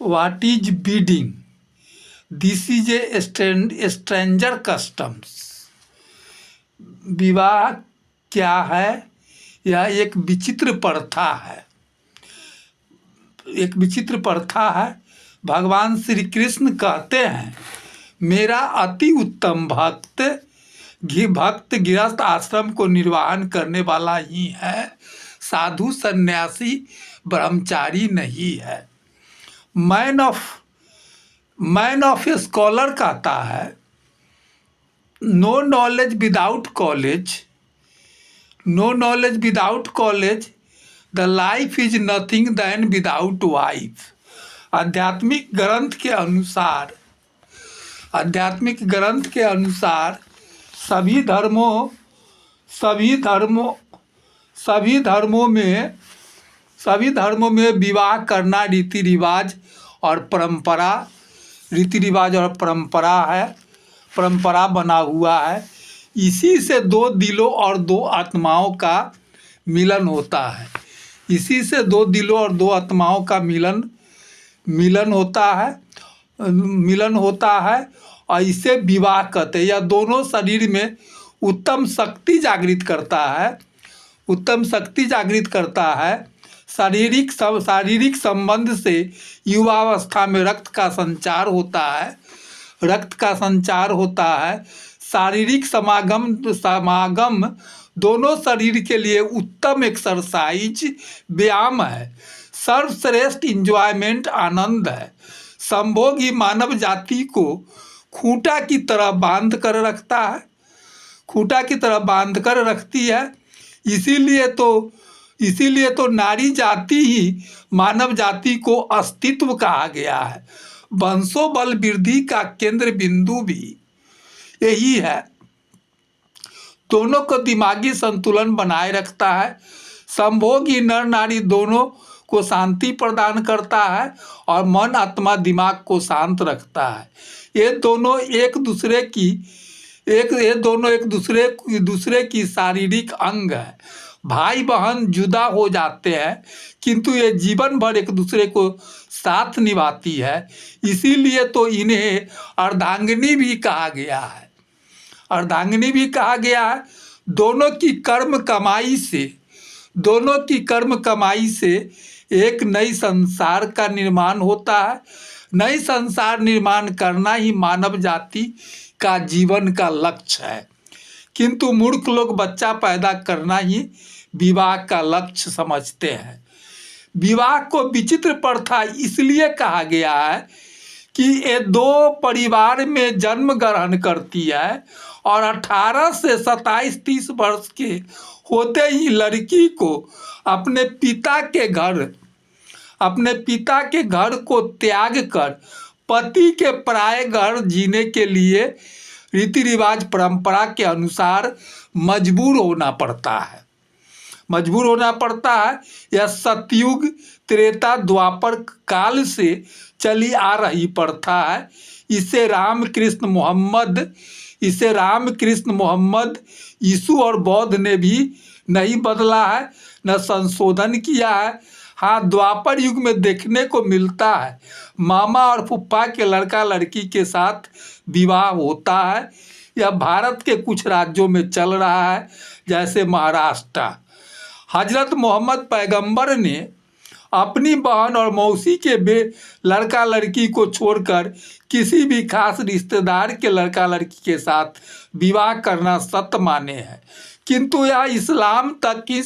What is bidding? This is a stranger customs. विवाह क्या है? यह एक विचित्र प्रथा है, एक विचित्र प्रथा है। भगवान श्री कृष्ण कहते हैं, मेरा अति उत्तम भक्त गृहस्थ आश्रम को निर्वाहन करने वाला ही है, साधु सन्यासी ब्रह्मचारी नहीं है। मैन ऑफ ए स्कॉलर कहता है, no knowledge without college, the life is nothing then without wife. आध्यात्मिक ग्रंथ के अनुसार सभी धर्मों में विवाह करना रीति रिवाज और परंपरा बना हुआ है। इसी से दो दिलों और दो आत्माओं का मिलन होता है। मिलन होता है और इसे विवाह कहते हैं। यह दोनों शरीर में उत्तम शक्ति जागृत करता है। शारीरिक संबंध से युवावस्था में रक्त का संचार होता है। शारीरिक समागम दोनों शरीर के लिए उत्तम एक्सरसाइज व्यायाम है। सर्वश्रेष्ठ इंजॉयमेंट आनंद है। संभोग ही मानव जाति को खूंटा की तरह बांध कर रखती है। इसीलिए तो नारी जाति ही मानव जाति को अस्तित्व कहा गया है। वंशोबल वृद्धि का केंद्र बिंदु भी यही है। दोनों को दिमागी संतुलन बनाए रखता है। संभोग ही नर नारी दोनों को शांति प्रदान करता है और मन आत्मा दिमाग को शांत रखता है। ये दोनों एक दूसरे की शारीरिक अंग है। भाई बहन जुदा हो जाते हैं, किंतु ये जीवन भर एक दूसरे को साथ निभाती है। इसीलिए तो इन्हें अर्धांगिनी भी कहा गया है। दोनों की कर्म कमाई से एक नई संसार का निर्माण होता है। नई संसार निर्माण करना ही मानव जाति का जीवन का लक्ष्य है। किंतु मूर्ख लोग बच्चा पैदा करना ही विवाह का लक्ष्य समझते हैं। विवाह को विचित्र प्रथा इसलिए कहा गया है कि ये दो परिवार में जन्म ग्रहण करती है और 18 से 27-30 वर्ष के होते ही लड़की को अपने पिता के घर को त्याग कर पति के पराये घर जीने के लिए रीति रिवाज परंपरा के अनुसार मजबूर होना पड़ता है। यह सतयुग त्रेता द्वापर काल से चली आ रही प्रथा है। इसे रामकृष्ण मोहम्मद यीशु और बौद्ध ने भी नहीं बदला है, न संशोधन किया है। हाँ, द्वापर युग में देखने को मिलता है, मामा और फूफा के लड़का लड़की के साथ विवाह होता है। यह भारत के कुछ राज्यों में चल रहा है, जैसे महाराष्ट्र। हजरत मोहम्मद पैगंबर ने अपनी बहन और मौसी के लड़का लड़की को छोड़कर किसी भी खास रिश्तेदार के लड़का लड़की के साथ विवाह करना सत्य माने हैं, किंतु यह इस्लाम तक ही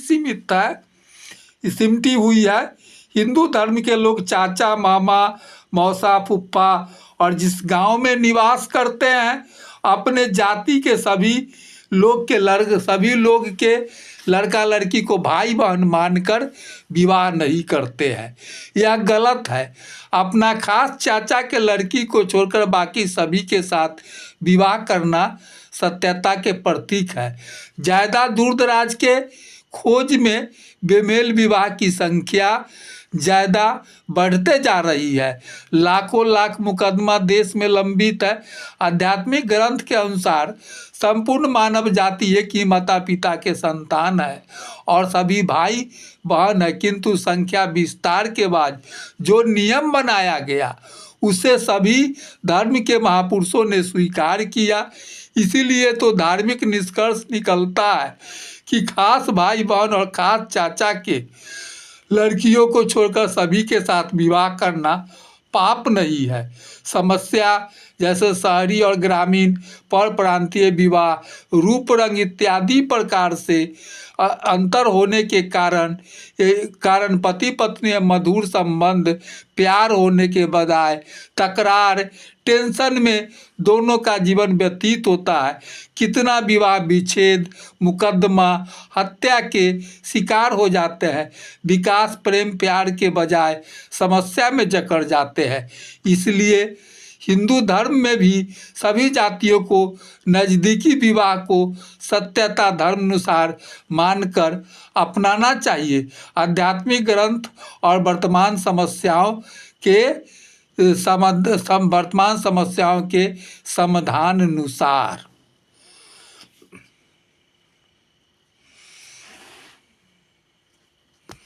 सिमटी हुई है। हिंदू धर्म के लोग चाचा मामा मौसा फूफा और जिस गांव में निवास करते हैं, अपने जाति के सभी लोग के लड़का लड़की को भाई बहन मानकर विवाह नहीं करते हैं। यह गलत है। अपना खास चाचा के लड़की को छोड़कर बाकी सभी के साथ विवाह करना सत्यता के प्रतीक है। ज़्यादा दूर दराज के खोज में बेमेल विवाह की संख्या ज़्यादा बढ़ते जा रही है। लाखों लाख मुकदमा देश में लंबित है। आध्यात्मिक ग्रंथ के अनुसार संपूर्ण मानव जाति एक ही माता पिता के संतान है और सभी भाई बहन है, किंतु संख्या विस्तार के बाद जो नियम बनाया गया उसे सभी धर्म के महापुरुषों ने स्वीकार किया। इसीलिए तो धार्मिक निष्कर्ष निकलता है कि खास भाई बहन और खास चाचा के लड़कियों को छोड़कर सभी के साथ विवाह करना पाप नहीं है। समस्या जैसे शहरी और ग्रामीण, पर प्रांतीय विवाह, रूप रंग इत्यादि प्रकार से अंतर होने के कारण पति पत्नी में मधुर संबंध, प्यार होने के बजाय तकरार, टेंशन में दोनों का जीवन व्यतीत होता है। कितना विवाह विच्छेद, मुकदमा, हत्या के शिकार हो जाते हैं। विकास प्रेम प्यार के बजाय समस्या में जकड़ जाते हैं। इसलिए हिंदू धर्म में भी सभी जातियों को नज़दीकी विवाह को सत्यता धर्मानुसार मानकर अपनाना चाहिए। आध्यात्मिक ग्रंथ और वर्तमान समस्याओं के वर्तमान समस्याओं के समाधान अनुसार।